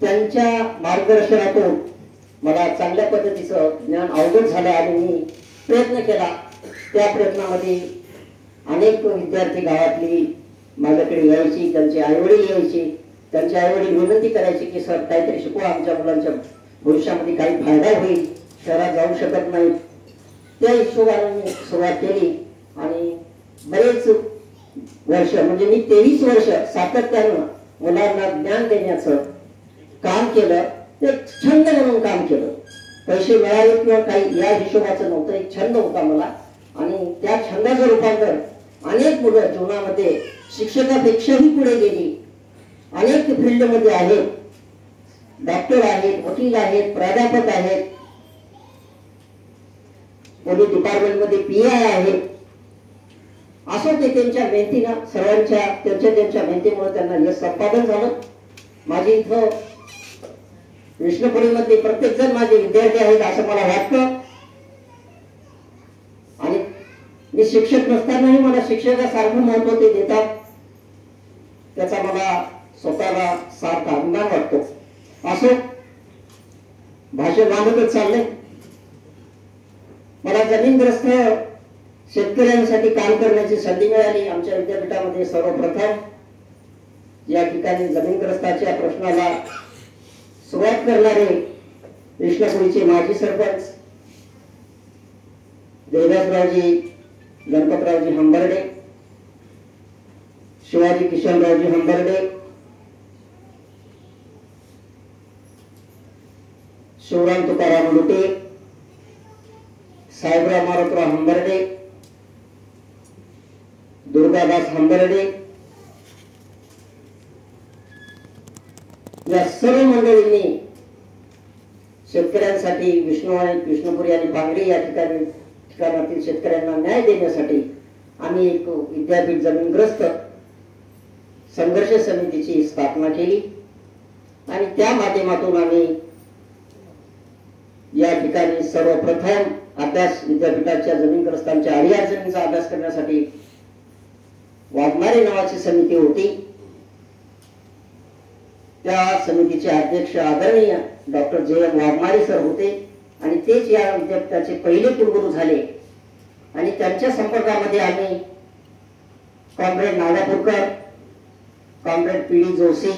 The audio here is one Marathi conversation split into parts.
त्यांच्या मार्गदर्शनातून मला चांगल्या पद्धतीचं ज्ञान अवगत झालं आणि मी प्रयत्न केला. त्या प्रयत्नामध्ये अनेक विद्यार्थी गावातली माझ्याकडे यायची, त्यांचे आईवडील यायचे. त्यांचे आईवडील विनंती करायचे की सर काहीतरी शिकवा, आमच्या मुलांच्या भविष्यामध्ये काही फायदा होईल, शहरात जाऊ शकत नाही. त्या हिशोबाने मी सुरुवात केली आणि बरेच वर्ष म्हणजे मी 23 वर्ष सातत्यानं मुलांना ज्ञान देण्याचं काम केलं. ते छंद म्हणून काम केलं. पैसे मिळाले किंवा काही या हिशोबाचं नव्हतं, एक छंद होता मला. आणि त्या छंदाचं रूपांतर अनेक मुलं जीवनामध्ये शिक्षकापेक्षाही पुढे गेली. अनेक फील्डमध्ये आहेत, डॉक्टर आहेत, वकील आहेत, प्राध्यापक आहेत, पोलीस डिपार्टमेंटमध्ये PI आहेत. असं ते त्यांच्या मेहनतीनं सर्वांच्या त्यांच्या मेहनतीमुळे त्यांना यश संपादन झालं. माझी इथं विष्णुपुरीमध्ये प्रत्येक जण माझे विद्यार्थी आहेत असं मला वाटतं. आणि मी शिक्षक नसतानाही मला शिक्षकासारखं महत्व ते देतात, त्याचा मला स्वतःला सार्थ अभिमान वाटतो. असो, भाषण लांबतच चाललंय. मला जमीनग्रस्त शेतकऱ्यांसाठी काम करण्याची संधी मिळाली आमच्या विद्यापीठामध्ये. सर्वप्रथम या ठिकाणी जमीनग्रस्ताच्या प्रश्नाला सुरुवात करणारे विष्णुपुरीचे माजी सरपंच देवदासरावजी गणपतरावजी हंबर्डे, शिवाजी किशनरावजी हंबर्डे, शिवराम तुकाराम लुटे, साहेबराव मारुतराव हंबर्डे, दुर्गादास हंबर्डे, या सर्व मंडळींनी शेतकऱ्यांसाठी विष्णुपुरी आणि पांगरी या ठिकाणातील शेतकऱ्यांना न्याय देण्यासाठी आम्ही एक विद्यापीठ जमीनग्रस्त संघर्ष समितीची स्थापना केली. आणि त्या माध्यमातून आम्ही या ठिकाणी सर्वप्रथम अभ्यास विद्यापीठाच्या जमीनग्रस्तांच्या अडीअडचणींचा अभ्यास करण्यासाठी वाघमारे नावाची समिती होती. त्या समितीचे अध्यक्ष आदरणीय डॉक्टर JM वाघमारे सर होते आणि तेच या विद्यापीठाचे पहिले कुलगुरू झाले. आणि त्यांच्या संपर्कामध्ये आम्ही comrade Nagapurkar, comrade PD Joshi,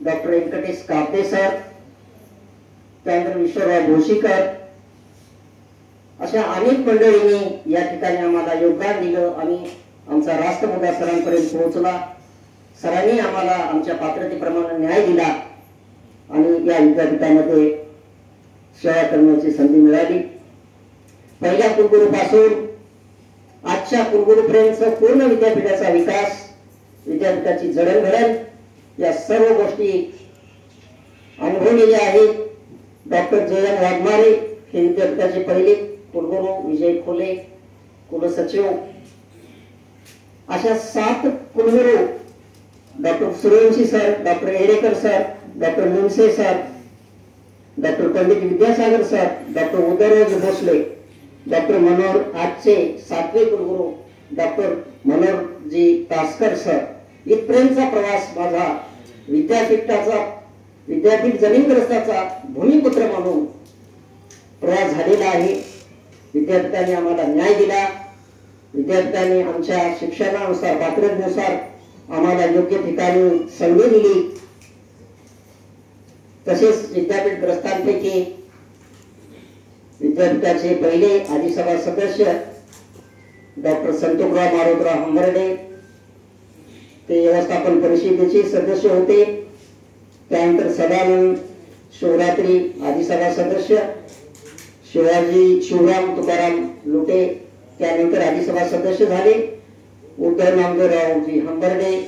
doctor Venkatesh Kapde sir, त्यानंतर विश्वराव भोशीकर, अशा अनेक मंडळींनी या ठिकाणी आम्हाला योगदान दिलं आणि आमचा राष्ट्रमुद्दा सरांपर्यंत पोहोचला. सरांनी आम्हाला आमच्या पात्रतेप्रमाणे न्याय दिला आणि या विद्यापीठामध्ये सेवा करण्याची संधी मिळाली. पहिल्या कुलगुरूपासून आजच्या कुलगुरूपर्यंत पूर्ण विद्यापीठाचा विकास, विद्यापीठाची जडणघडण या सर्व गोष्टी अनुभवलेल्या आहेत. डॉक्टर JM वाघमारे हे विद्यापीठाचे पहिले कुलगुरू, विजय खोले कुलसचिव, अशा 7 कुलगुरू, doctor Suryavanshi sir, doctor Edekar sir, doctor Munse sir, doctor Pandit Vidyasagar sir, doctor Udayraj Bhosle, doctor Manohar, आजचे 7वे कुलगुरू डॉक्टर मनोहरजी तासकर सर, इथपर्यंतचा प्रवास माझा विद्यापीठ जमीनग्रस्ताचा भूमिपुत्र म्हणून प्रवास झालेला आहे. विद्यापीठाने आम्हाला न्याय दिला. विद्यापीठाने आमच्या शिक्षणानुसार, पात्रतेनुसार आम्हाला योग्य ठिकाणी संधी दिली. तसेच विद्यापीठ ग्रस्तांपैकी विद्यापीठाचे पहिले अधिसभा सदस्य डॉक्टर संतोषराव मारुतराव हंबर्डे, ते व्यवस्थापन परिषदेचे सदस्य होते. त्यानंतर सदानंद शिवरात्री अधिसभा सदस्य, शिवराम तुकाराम लुटे त्यानंतर अधिसभा सदस्य झाले. उद्धव नामदेवरावजी हंबर्डे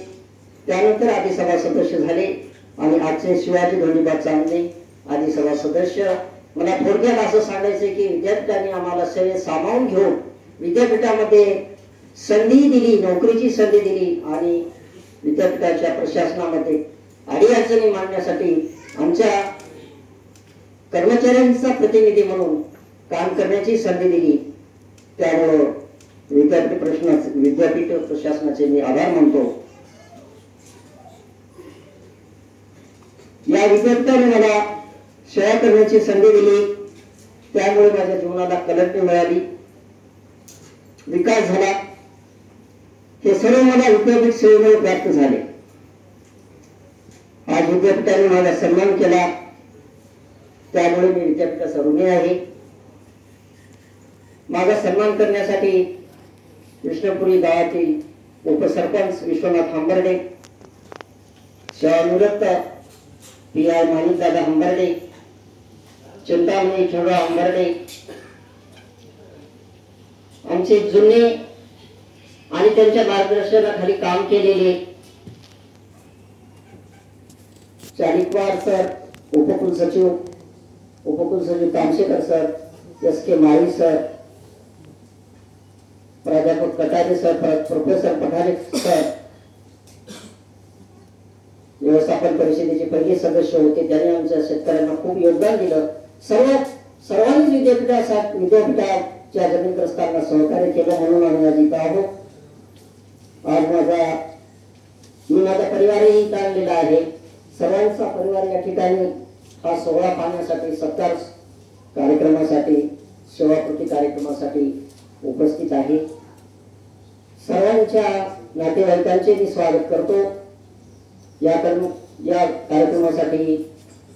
त्यानंतर अधिसभा सदस्य झाले. आणि आजचे शिवाजी धोंडीबा चांदणे अधिसभा सदस्य. मला थोडक्यात असं सांगायचं की विद्यापीठाने आम्हाला सगळे सामावून घेऊन विद्यापीठामध्ये संधी दिली, नोकरीची संधी दिली आणि विद्यापीठाच्या प्रशासनामध्ये अडीअडचणी मांडण्यासाठी आमच्या कर्मचाऱ्यांचा प्रतिनिधी म्हणून काम करण्याची संधी दिली. त्यामुळे विद्यापीठ प्रशासनाचे मी आभार मानतो. या विद्यार्थ्याने मला सेवा करण्याची संधी दिली, त्यामुळे माझ्या जीवनाला कलटणी मिळाली, विकास झाला. हे सर्व मला विद्यापीठ सेवेमुळे प्राप्त झाले. आज विद्यापीठाने माझा सन्मान केला, त्यामुळे मी विद्यापीठाचा ऋणी आहे. माझा सन्मान करण्यासाठी विष्णुपुरी गावातील उपसरपंच विश्वनाथ हंबर्डे, सेवानिवृत्त PI माणिकदादा हंबर्डे, चिंतामणी खेळराव हंबर्डे, आमचे जुने आणि त्यांच्या मार्गदर्शनाखाली काम केलेले चालिकवार सर, उपकुलसचिव तामशेकर सर, SK माळी सर, प्राध्यापक Katare sir, professor Pathare sir, व्यवस्थापन परिषदेचे पहिले सदस्य होते, त्यांनी आमच्या शेतकऱ्यांना खूप योगदान दिलं. सर्वांनीच विद्यापीठाच्या जमीनग्रस्तांना सहकार्य केलं, म्हणून आम्ही आज इथं आहोत. आज मी माझा परिवारही इथं आणलेला आहे. सर्वांचा परिवार या ठिकाणी हा सोहळा पाहण्यासाठी, सत्कार कार्यक्रमासाठी, सेवाकृती कार्यक्रमासाठी उपस्थित आहे. सर्वांच्या नातेवाईकांचे मी स्वागत करतो. या कार्यक्रमासाठी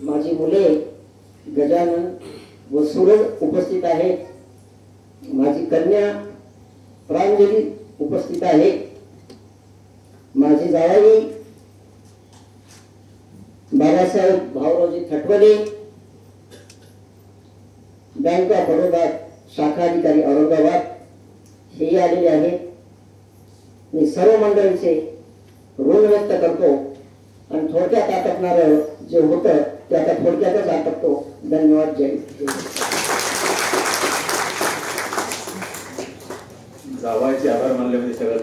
माझी मुले गजानन व सूरज उपस्थित आहेत. माझी कन्या प्रांजली उपस्थित आहे. माझी जावई बाळासाहेब भाऊरावजी थटवले, बँक ऑफ बडोदा शाखा अधिकारी औरंगाबाद, हे आलेले आहेत. मी सर्व मंडळीचे ऋण व्यक्त करतो आणि थोडक्यात आटपणार जे होतं ते आता थोडक्यातच आटपतो. धन्यवाद. जय. जावायचे आभार मानले म्हणजे सगळं